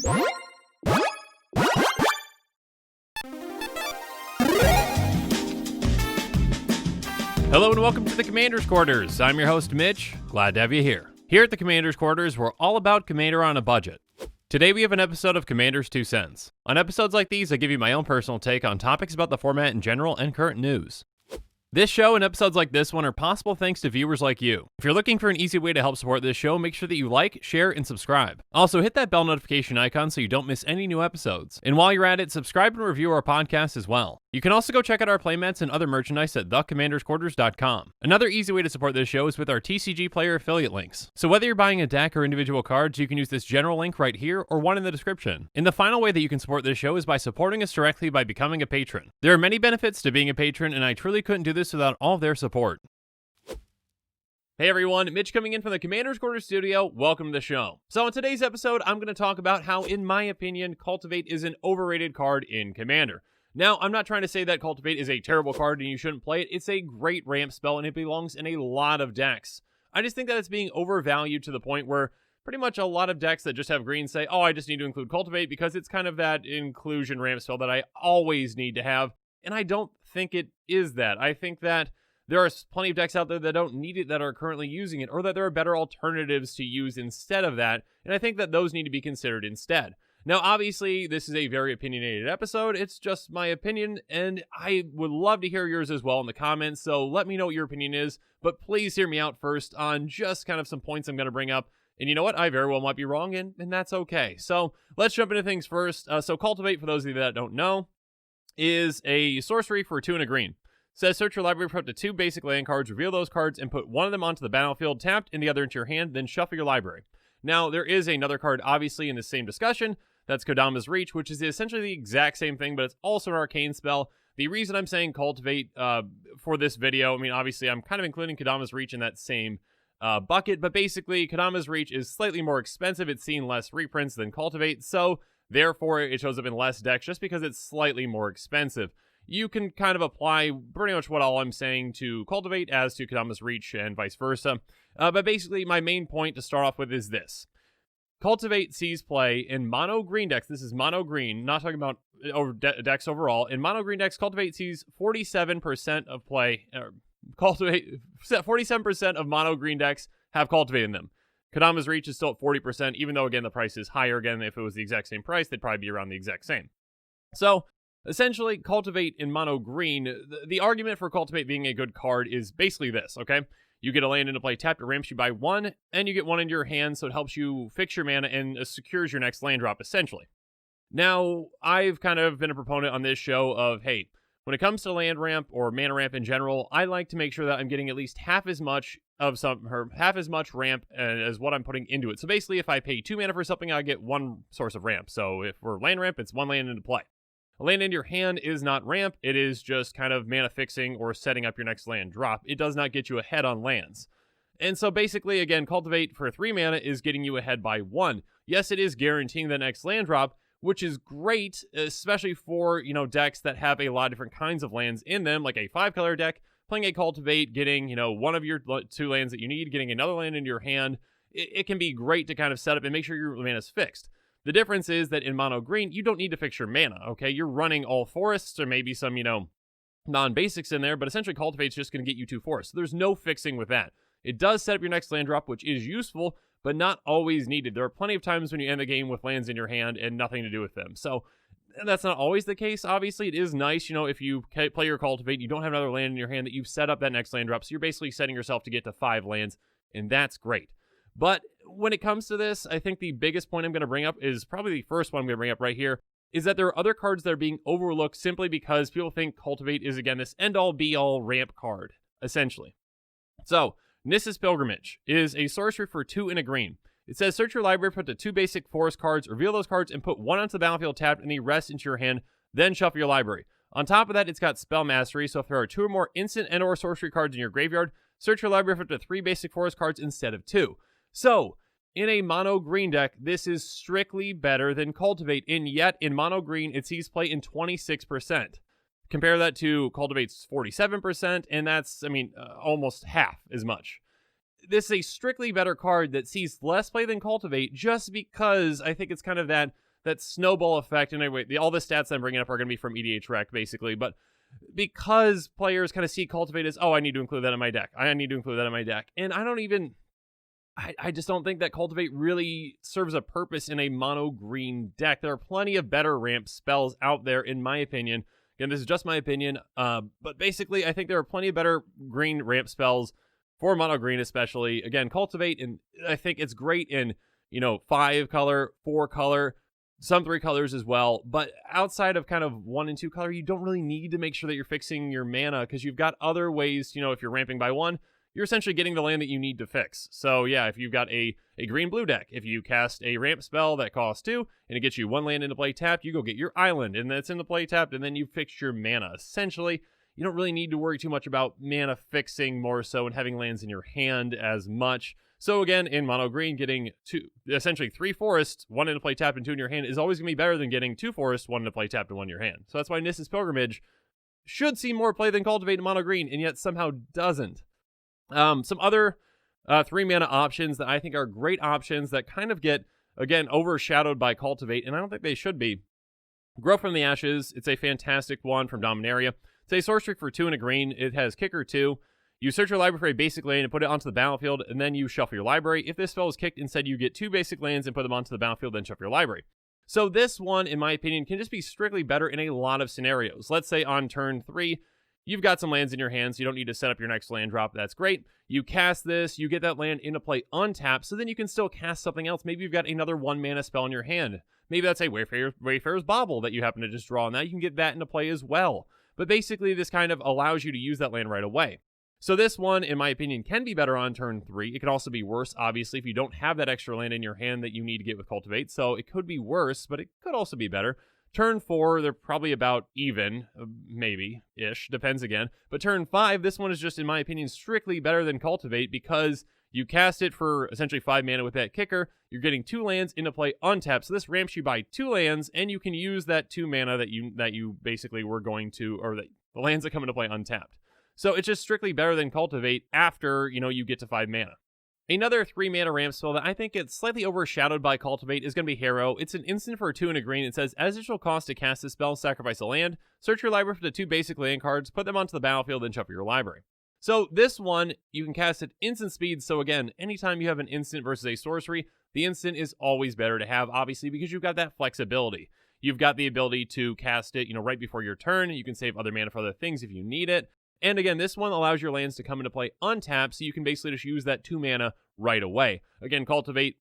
Hello and welcome to the Commander's Quarters. I'm your host, Mitch. Glad to have you here. Here at the Commander's Quarters, we're all about Commander on a budget. Today we have an episode of Commander's 2 Cents. On episodes like these, I give you my own personal take on topics about the format in general and current news. This show and episodes like this one are possible thanks to viewers like you. If you're looking for an easy way to help support this show, make sure that you like, share, and subscribe. Also, hit that bell notification icon so you don't miss any new episodes. And while you're at it, subscribe and review our podcast as well. You can also go check out our playmats and other merchandise at thecommandersquarters.com. Another easy way to support this show is with our TCG player affiliate links. So whether you're buying a deck or individual cards, you can use this general link right here or one in the description. And the final way that you can support this show is by supporting us directly by becoming a patron. There are many benefits to being a patron, and I truly couldn't do this without all of their support. Hey everyone, Mitch coming in from the Commander's Quarters studio. Welcome to the show. So in today's episode, I'm going to talk about how, in my opinion, Cultivate is an overrated card in Commander. Now, I'm not trying to say that Cultivate is a terrible card and you shouldn't play it. It's a great ramp spell and it belongs in a lot of decks. I just think that it's being overvalued to the point where pretty much a lot of decks that just have green say, oh, I just need to include Cultivate because it's kind of that inclusion ramp spell that I always need to have. And I don't think it is that. I think that there are plenty of decks out there that don't need it that are currently using it, or that there are better alternatives to use instead of that, and I think that those need to be considered instead. Now, obviously, this is a very opinionated episode. It's just my opinion, and I would love to hear yours as well in the comments, so let me know what your opinion is, but please hear me out first on just kind of some points I'm going to bring up. And you know what? I very well might be wrong, and that's okay. So let's jump into things first. So Cultivate, for those of you that don't know, is a sorcery for 2 and a green. Says search your library for up to 2 basic land cards, reveal those cards, and put one of them onto the battlefield tapped and the other into your hand, then shuffle your library. Now, there is another card, obviously, in the same discussion. That's Kodama's Reach, which is essentially the exact same thing, but it's also an arcane spell. The reason I'm saying Cultivate for this video, I mean, obviously, I'm kind of including Kodama's Reach in that same bucket, but basically, Kodama's Reach is slightly more expensive. It's seen less reprints than Cultivate, so therefore, it shows up in less decks just because it's slightly more expensive. You can kind of apply pretty much what all I'm saying to Cultivate as to Kodama's Reach and vice versa. But basically, my main point to start off with is this. Cultivate sees play in mono green decks. This is mono green, not talking about decks overall. In mono green decks, Cultivate sees 47% of play. Cultivate 47% of mono green decks have Cultivate in them. Kodama's Reach is still at 40%, even though, again, the price is higher. Again, if it was the exact same price, they'd probably be around the exact same. So, essentially, Cultivate in mono green, the argument for Cultivate being a good card is basically this, okay? You get a land into play tapped, it ramps you by 1, and you get 1 into your hand, so it helps you fix your mana and secures your next land drop, essentially. Now, I've kind of been a proponent on this show of, hey, when it comes to land ramp or mana ramp in general, I like to make sure that I'm getting at least half as much ramp as what I'm putting into it. So basically, if I pay 2 mana for something, I get 1 source of ramp. So if we're land ramp, it's 1 land into play. A land into your hand is not ramp, it is just kind of mana fixing or setting up your next land drop. It does not get you ahead on lands. And so basically, again, Cultivate for 3 mana is getting you ahead by 1. Yes, it is guaranteeing the next land drop, which is great, especially for, decks that have a lot of different kinds of lands in them, like a 5-color deck, playing a Cultivate, getting, one of your 2 lands that you need, getting another land into your hand. It can be great to kind of set up and make sure your mana is fixed. The difference is that in mono green, you don't need to fix your mana, okay? You're running all forests or maybe some, non-basics in there, but essentially Cultivate's just going to get you 2 forests. So there's no fixing with that. It does set up your next land drop, which is useful, but not always needed. There are plenty of times when you end the game with lands in your hand and nothing to do with them. So that's not always the case. Obviously, it is nice, if you play your Cultivate, you don't have another land in your hand that you've set up that next land drop, so you're basically setting yourself to get to 5 lands, and that's great. But when it comes to this, I think the biggest point I'm going to bring up is probably the first one I'm going to bring up right here, is that there are other cards that are being overlooked simply because people think Cultivate is, again, this end-all, be-all ramp card, essentially. So, Nissa's Pilgrimage is a sorcery for 2 and a green. It says, search your library for up to 2 basic forest cards, reveal those cards, and put 1 onto the battlefield tapped and the rest into your hand, then shuffle your library. On top of that, it's got Spell Mastery, so if there are 2 or more instant and or sorcery cards in your graveyard, search your library for up to 3 basic forest cards instead of 2. So, in a mono green deck, this is strictly better than Cultivate, and yet in mono green, it sees play in 26%. Compare that to Cultivate's 47%, and that's, almost half as much. This is a strictly better card that sees less play than Cultivate just because I think it's kind of that that snowball effect. And anyway, all the stats I'm bringing up are going to be from EDH Rec, basically. But because players kind of see Cultivate as, oh, I need to include that in my deck. I need to include that in my deck. And I just don't think that Cultivate really serves a purpose in a mono green deck. There are plenty of better ramp spells out there, in my opinion. Again, this is just my opinion. But basically, I think there are plenty of better green ramp spells for mono green, especially. Again, Cultivate, and I think it's great in, 5 color, 4 color, some 3 colors as well. But outside of kind of 1 and 2 color, you don't really need to make sure that you're fixing your mana because you've got other ways, if you're ramping by 1, you're essentially getting the land that you need to fix. So yeah, if you've got a green-blue deck, if you cast a ramp spell that costs 2, and it gets you 1 land into play tapped, you go get your island, and that's in the play tapped, and then you fix your mana. Essentially, you don't really need to worry too much about mana fixing more so and having lands in your hand as much. So again, in mono green, getting essentially 3 forests, 1 into play tapped and 2 in your hand is always going to be better than getting 2 forests, 1 into play tapped and 1 in your hand. So that's why Nissa's Pilgrimage should see more play than Cultivate in mono green, and yet somehow doesn't. Some other 3 mana options that I think are great options that kind of get, again, overshadowed by Cultivate, and I don't think they should be. Grow from the Ashes. It's a fantastic one from Dominaria. It's a sorcery for 2 and a green. It has kicker 2. You search your library for a basic land and put it onto the battlefield, and then you shuffle your library. If this spell is kicked, instead you get 2 basic lands and put them onto the battlefield, then shuffle your library. So this one, in my opinion, can just be strictly better in a lot of scenarios. Let's say on turn 3, you've got some lands in your hand, so you don't need to set up your next land drop. That's great. You cast this, you get that land into play untapped, so then you can still cast something else. Maybe you've got another 1 mana spell in your hand. Maybe that's a Wayfarer's Bauble that you happen to just draw, and now you can get that into play as well. But basically, this kind of allows you to use that land right away. So this one, in my opinion, can be better on turn 3. It could also be worse, obviously, if you don't have that extra land in your hand that you need to get with Cultivate. So it could be worse, but it could also be better. Turn 4, they're probably about even, maybe-ish, depends again. But turn 5, this one is just, in my opinion, strictly better than Cultivate because you cast it for essentially 5 mana with that kicker. You're getting 2 lands into play untapped. So this ramps you by 2 lands, and you can use that 2 mana that you basically were going to, or the lands that come into play untapped. So it's just strictly better than Cultivate after, you get to 5 mana. Another 3 mana ramp spell that I think gets slightly overshadowed by Cultivate is going to be Harrow. It's an instant for 2 and a green. It says, as additional cost to cast this spell, sacrifice a land, search your library for the 2 basic land cards, put them onto the battlefield, and shuffle your library. So this one, you can cast at instant speed. So again, anytime you have an instant versus a sorcery, the instant is always better to have, obviously, because you've got that flexibility. You've got the ability to cast it, right before your turn. You can save other mana for other things if you need it. And again, this one allows your lands to come into play untapped, so you can basically just use that 2 mana right away. Again, Cultivate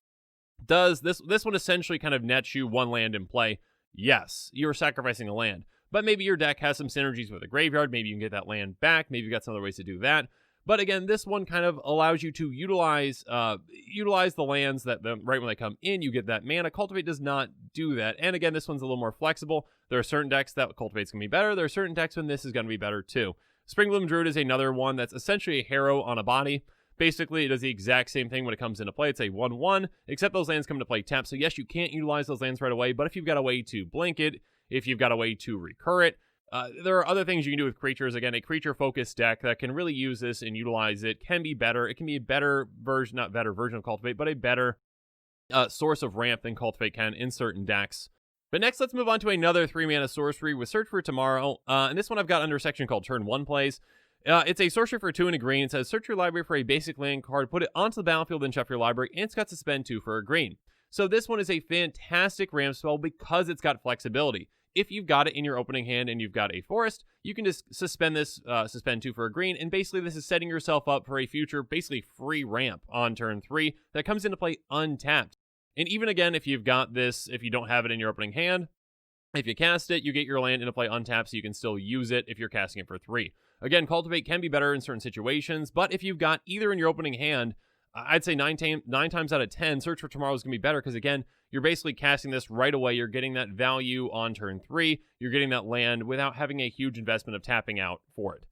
does this one essentially kind of nets you 1 land in play. Yes, you're sacrificing a land, but maybe your deck has some synergies with a graveyard. Maybe you can get that land back. Maybe you've got some other ways to do that. But again, this one kind of allows you to utilize the lands that right when they come in, you get that mana. Cultivate does not do that. And again, this one's a little more flexible. There are certain decks that Cultivate's going to be better. There are certain decks when this is going to be better too. Springbloom Druid is another one that's essentially a Harrow on a body. Basically, it does the exact same thing when it comes into play. It's a 1/1, except those lands come into play tapped. So yes, you can't utilize those lands right away, but if you've got a way to blink it, if you've got a way to recur it, there are other things you can do with creatures. Again, a creature-focused deck that can really use this and utilize it can be better. It can be a better version, not better version of Cultivate, but a better source of ramp than Cultivate can in certain decks. But next, let's move on to another 3 mana sorcery with Search for Tomorrow. And this one I've got under a section called Turn 1 Plays. It's a sorcery for 2 and a green. It says, search your library for a basic land card, put it onto the battlefield, and shuffle your library, and it's got to spend 2 for a green. So this one is a fantastic ramp spell because it's got flexibility. If you've got it in your opening hand and you've got a forest, you can just suspend 2 for a green, and basically this is setting yourself up for a future, basically free ramp on turn 3 that comes into play untapped. And even again, if you've got this, if you don't have it in your opening hand, if you cast it, you get your land into play untapped, so you can still use it if you're casting it for 3. Again, Cultivate can be better in certain situations, but if you've got either in your opening hand, I'd say 9 times out of 10, Search for Tomorrow is going to be better because, again, you're basically casting this right away. You're getting that value on turn 3. You're getting that land without having a huge investment of tapping out for it.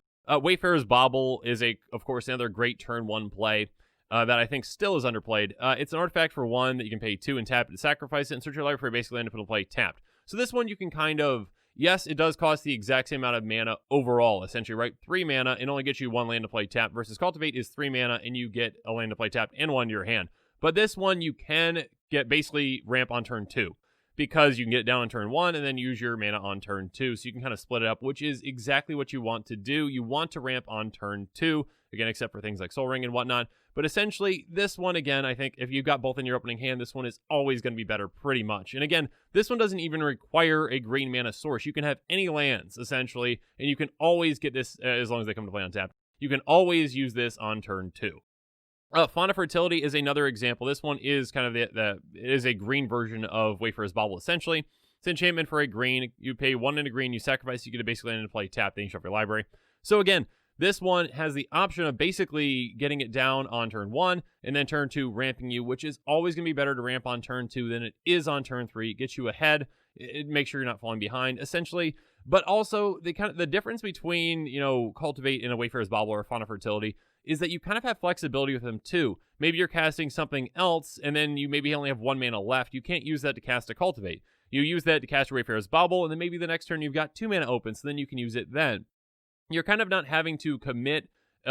Wayfarer's Bauble is, of course, another great turn 1 play that I think still is underplayed. It's an artifact for 1 that you can pay 2 and tap to sacrifice it and search your library for a basic land to put in play tapped. So this one you can kind of, yes, it does cost the exact same amount of mana overall, essentially, right? 3 mana, and only gets you 1 land to play tapped, versus Cultivate is 3 mana, and you get a land to play tapped and 1 to your hand. But this one you can get basically ramp on turn 2. because you can get it down on turn 1 and then use your mana on turn 2. So you can kind of split it up, which is exactly what you want to do. You want to ramp on turn 2, again, except for things like Soul Ring and whatnot. But essentially, this one, again, I think if you've got both in your opening hand, this one is always going to be better pretty much. And again, this one doesn't even require a green mana source. You can have any lands, essentially, and you can always get this, as long as they come to play on tap, you can always use this on turn 2. Fauna Fertility is another example. This one is kind of it is a green version of Wayfarer's Bauble, essentially. It's enchantment for a green. You pay 1 and a green, you sacrifice, you get a basic land into play, tap, then you shuffle your library. So again, this one has the option of basically getting it down on turn 1 and then turn 2 ramping you, which is always going to be better to ramp on turn 2 than it is on turn 3. It gets you ahead. It makes sure you're not falling behind, essentially. But also, the difference between, Cultivate and a Wayfarer's Bauble or Fauna Fertility is that you kind of have flexibility with them too. Maybe you're casting something else, and then you maybe only have 1 mana left. You can't use that to cast a Cultivate. You use that to cast a Wayfarer's Bauble, and then maybe the next turn you've got 2 mana open, so then you can use it then. You're kind of not having to commit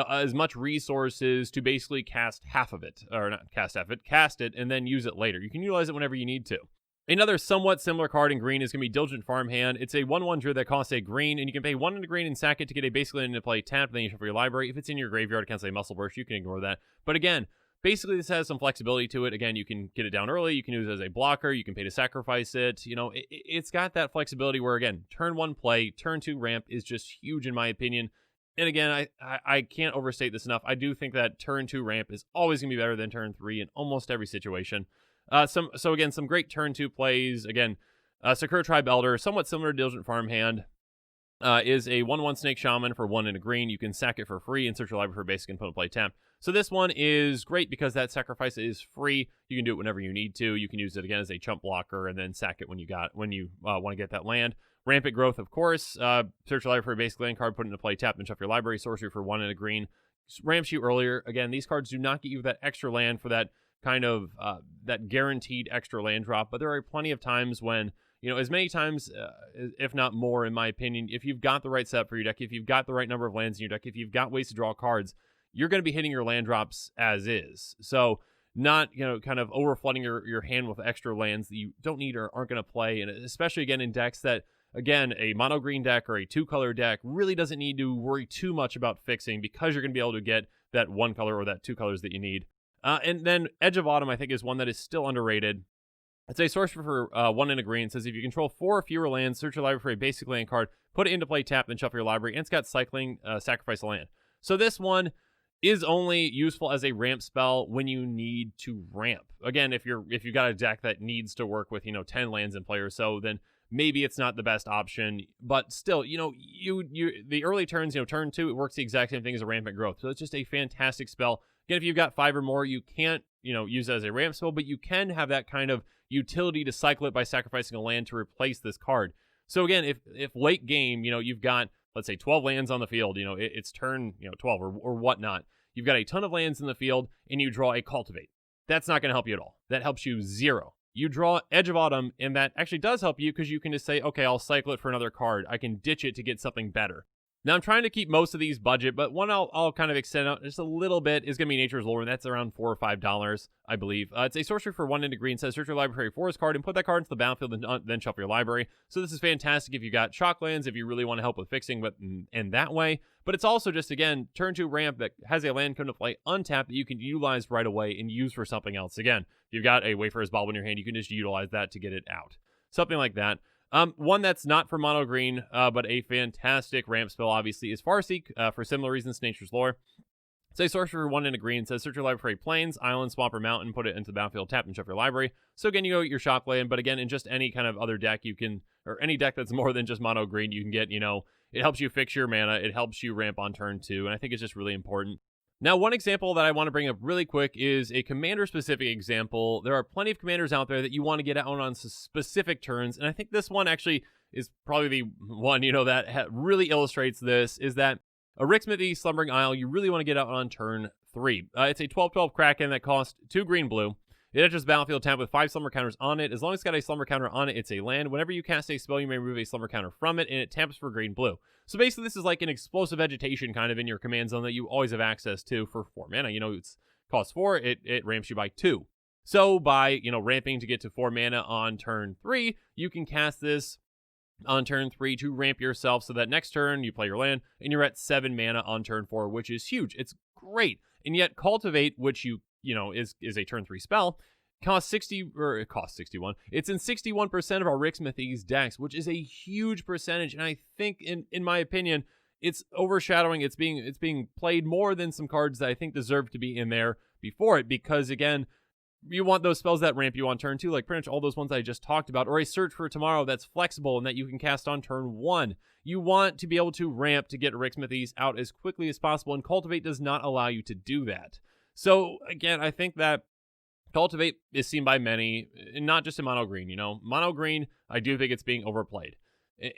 as much resources to basically cast half of it, or not cast half of it, cast it, and then use it later. You can utilize it whenever you need to. Another somewhat similar card in green is going to be Diligent Farmhand. It's a 1/1 druid that costs a green, and you can pay 1 and a green and sack it to get a basically into play tapped, then you shuffle your library. If it's in your graveyard, it can say Muscle Burst, you can ignore that. But again, basically this has some flexibility to it. Again, you can get it down early, you can use it as a blocker, you can pay to sacrifice it. It's got that flexibility where, again, turn 1 play, turn 2 ramp is just huge in my opinion. And again, I can't overstate this enough. I do think that turn 2 ramp is always going to be better than turn 3 in almost every situation. Some great turn 2 plays. Again, Sakura Tribe Elder, somewhat similar to Diligent Farmhand, is a 1/1 Snake Shaman for 1 and a green. You can sack it for free and search your library for basic and put in play tap. So this one is great because that sacrifice is free. You can do it whenever you need to. You can use it again as a chump blocker and then sack it when you want to get that land. Rampant Growth, of course. Search your library for a basic land card, put it into play, tap, and shuffle your library. Sorcery for 1 and a green. Ramps you earlier. Again, these cards do not get you that extra land for that kind of that guaranteed extra land drop, but there are plenty of times when, as many times, if not more, in my opinion, if you've got the right setup for your deck, if you've got the right number of lands in your deck, if you've got ways to draw cards, you're going to be hitting your land drops as is. So not, kind of overflooding your hand with extra lands that you don't need or aren't going to play, and especially, again, in decks that, again, a mono green deck or a 2-color deck really doesn't need to worry too much about fixing because you're going to be able to get that 1 color or that 2 colors that you need. And then Edge of Autumn, I think, is one that is still underrated. It's a sorcery for 1 and a green. It says if you control 4 or fewer lands, search your library for a basic land card, put it into play, tap, then shuffle your library, and it's got cycling, sacrifice a land. So this one is only useful as a ramp spell when you need to ramp. Again, if you've got a deck that needs to work with 10 lands in play or so, then maybe it's not the best option. But still, the early turns, turn 2, it works the exact same thing as a Rampant Growth. So it's just a fantastic spell. Again, if you've got 5 or more, you can't, use it as a ramp spell, but you can have that kind of utility to cycle it by sacrificing a land to replace this card. So again, if late game, you've got, let's say, 12 lands on the field, it's turn, 12 or whatnot. You've got a ton of lands in the field, and you draw a Cultivate. That's not going to help you at all. That helps you 0. You draw Edge of Autumn, and that actually does help you because you can just say, okay, I'll cycle it for another card. I can ditch it to get something better. Now, I'm trying to keep most of these budget, but one I'll kind of extend out just a little bit is going to be Nature's Lore, and that's around $4 or $5, I believe. It's a sorcery for 1 and a green. It says search your library for a forest card and put that card into the battlefield and then shuffle your library. So this is fantastic if you got shocklands, if you really want to help with fixing, but in that way. But it's also just, again, turn 2 ramp that has a land come to play untapped that you can utilize right away and use for something else. Again, if you've got a Wayfarer's Bauble in your hand, you can just utilize that to get it out. Something like that. One that's not for mono green, but a fantastic ramp spell, obviously, is Farseek, for similar reasons to Nature's Lore. It's a sorcery for 1 and a green. It says search your library for a plains, island, swamp, or mountain, put it into the battlefield, tap, and shuffle your library. So again, you go get your shockland, but again, in just any kind of other deck, you can, or any deck that's more than just mono green, you can get, it helps you fix your mana, it helps you ramp on turn 2, and I think it's just really important. Now, one example that I want to bring up really quick is a commander-specific example. There are plenty of commanders out there that you want to get out on specific turns, and I think this one actually is probably the one, that really illustrates this, is that a Ricksmithy Slumbering Isle, you really want to get out on turn 3. It's a 12/12 Kraken that costs 2 green-blue. It enters the battlefield tapped with 5 slumber counters on it. As long as it's got a slumber counter on it, it's a land. Whenever you cast a spell, you may remove a slumber counter from it, and it taps for green-blue. So basically, this is like an explosive vegetation kind of in your command zone that you always have access to for 4 mana. It's costs 4, it ramps you by 2. So by, ramping to get to 4 mana on turn 3, you can cast this on turn 3 to ramp yourself so that next turn you play your land and you're at 7 mana on turn 4, which is huge. It's great. And yet Cultivate, which is a turn 3 spell, costs 61. It's in 61% of our Rixmithy's decks, which is a huge percentage. And I think, in my opinion, it's overshadowing. It's being played more than some cards that I think deserve to be in there before it. Because again, you want those spells that ramp you on turn 2, like pretty much all those ones I just talked about, or a Search for Tomorrow that's flexible and that you can cast on turn 1. You want to be able to ramp to get Rixmithy's out as quickly as possible, and Cultivate does not allow you to do that. So again, I think that Cultivate is seen by many, and not just in mono green. Mono green, I do think it's being overplayed.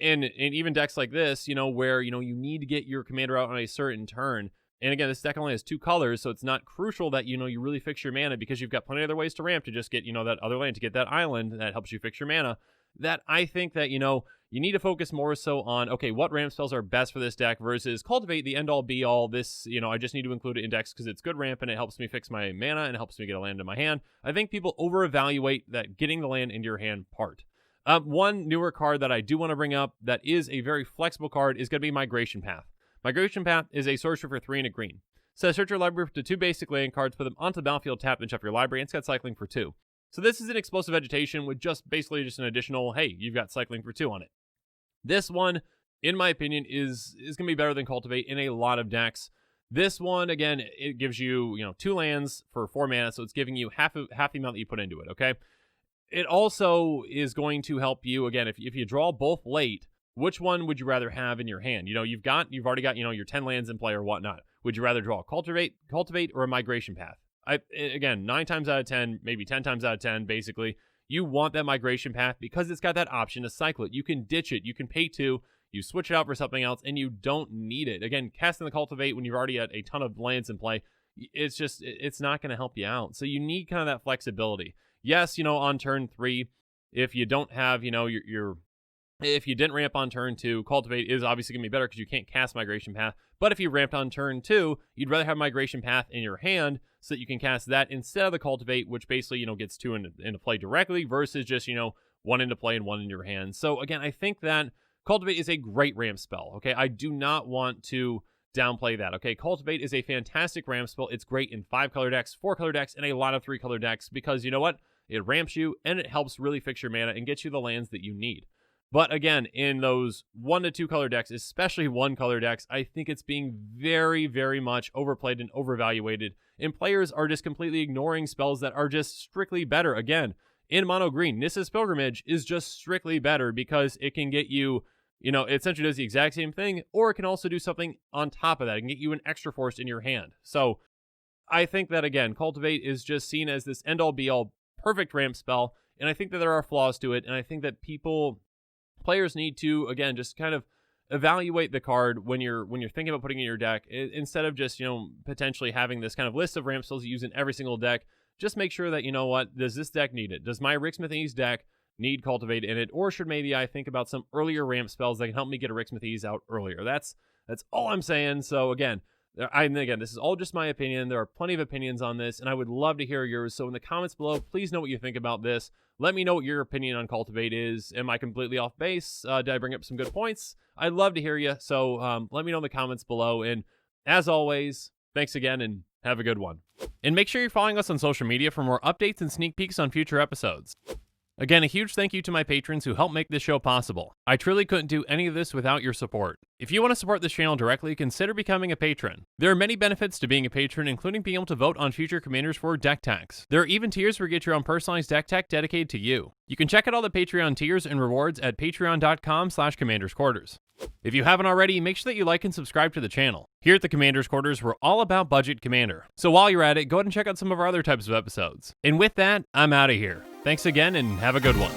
And even decks like this, where, you need to get your commander out on a certain turn. And again, this deck only has 2 colors, so it's not crucial that, you really fix your mana, because you've got plenty of other ways to ramp to just get, that other land, to get that island that helps you fix your mana. That I think that, you need to focus more so on, okay, what ramp spells are best for this deck versus Cultivate, the end-all be-all. This, I just need to include it in decks because it's good ramp and it helps me fix my mana and it helps me get a land in my hand. I think people over-evaluate that getting the land into your hand part. One newer card that I do want to bring up that is a very flexible card is going to be Migration Path. Migration Path is a sorcery for 3 and a green. So search your library to 2 basic land cards, put them onto the battlefield, tap, and shuffle your library, and it's got cycling for 2. So this is an explosive vegetation with basically an additional, hey, you've got cycling for 2 on it. This one, in my opinion, is going to be better than Cultivate in a lot of decks. This one, again, it gives you, 2 lands for 4 mana, so it's giving you half the amount that you put into it, okay? It also is going to help you, again, if you draw both late, which one would you rather have in your hand? You've already got, your 10 lands in play or whatnot. Would you rather draw a Cultivate, or a Migration Path? Again, 9 times out of 10, maybe 10 times out of 10, basically, you want that Migration Path because it's got that option to cycle it. You can ditch it. You can pay 2. You switch it out for something else, and you don't need it. Again, casting the Cultivate when you've already got a ton of lands in play, it's not going to help you out. So you need kind of that flexibility. Yes, on turn 3, if you don't have, if you didn't ramp on turn 2, Cultivate is obviously going to be better because you can't cast Migration Path. But if you ramped on turn 2, you'd rather have Migration Path in your hand so that you can cast that instead of the Cultivate, which basically, gets 2 into play directly versus just, 1 into play and 1 in your hand. So again, I think that Cultivate is a great ramp spell, okay? I do not want to downplay that, okay? Cultivate is a fantastic ramp spell. It's great in 5-color decks, 4-color decks, and a lot of 3-color decks because, you know what? It ramps you, and it helps really fix your mana and get you the lands that you need. But again, in those 1 to 2 color decks, especially 1-color decks, I think it's being very, very much overplayed and overvaluated. And players are just completely ignoring spells that are just strictly better. Again, in mono green, Nissa's Pilgrimage is just strictly better because it can get you, it essentially does the exact same thing, or it can also do something on top of that. It can get you an extra force in your hand. So I think that, again, Cultivate is just seen as this end-all be-all perfect ramp spell. And I think that there are flaws to it. And I think that players need to, again, just kind of evaluate the card when you're thinking about putting it in your deck, instead of just, potentially having this kind of list of ramp spells you use in every single deck. Just make sure that, does this deck need it? Does my Rixmithy's deck need Cultivate in it? Or should maybe I think about some earlier ramp spells that can help me get a Rixmithy's out earlier? That's all I'm saying. So again, this is all just my opinion. There are plenty of opinions on this, and I would love to hear yours. So in the comments below, please know what you think about this. Let me know what your opinion on Cultivate is. Am I completely off base? Did I bring up some good points? I'd love to hear you. So let me know in the comments below. And as always, thanks again, and have a good one. And make sure you're following us on social media for more updates and sneak peeks on future episodes. Again, a huge thank you to my patrons who help make this show possible. I truly couldn't do any of this without your support. If you want to support this channel directly, consider becoming a patron. There are many benefits to being a patron, including being able to vote on future commanders for deck techs. There are even tiers where you get your own personalized deck tech dedicated to you. You can check out all the Patreon tiers and rewards at patreon.com/commandersquarters. If you haven't already, make sure that you like and subscribe to the channel. Here at the Commander's Quarters, we're all about budget commander. So while you're at it, go ahead and check out some of our other types of episodes. And with that, I'm out of here. Thanks again, and have a good one.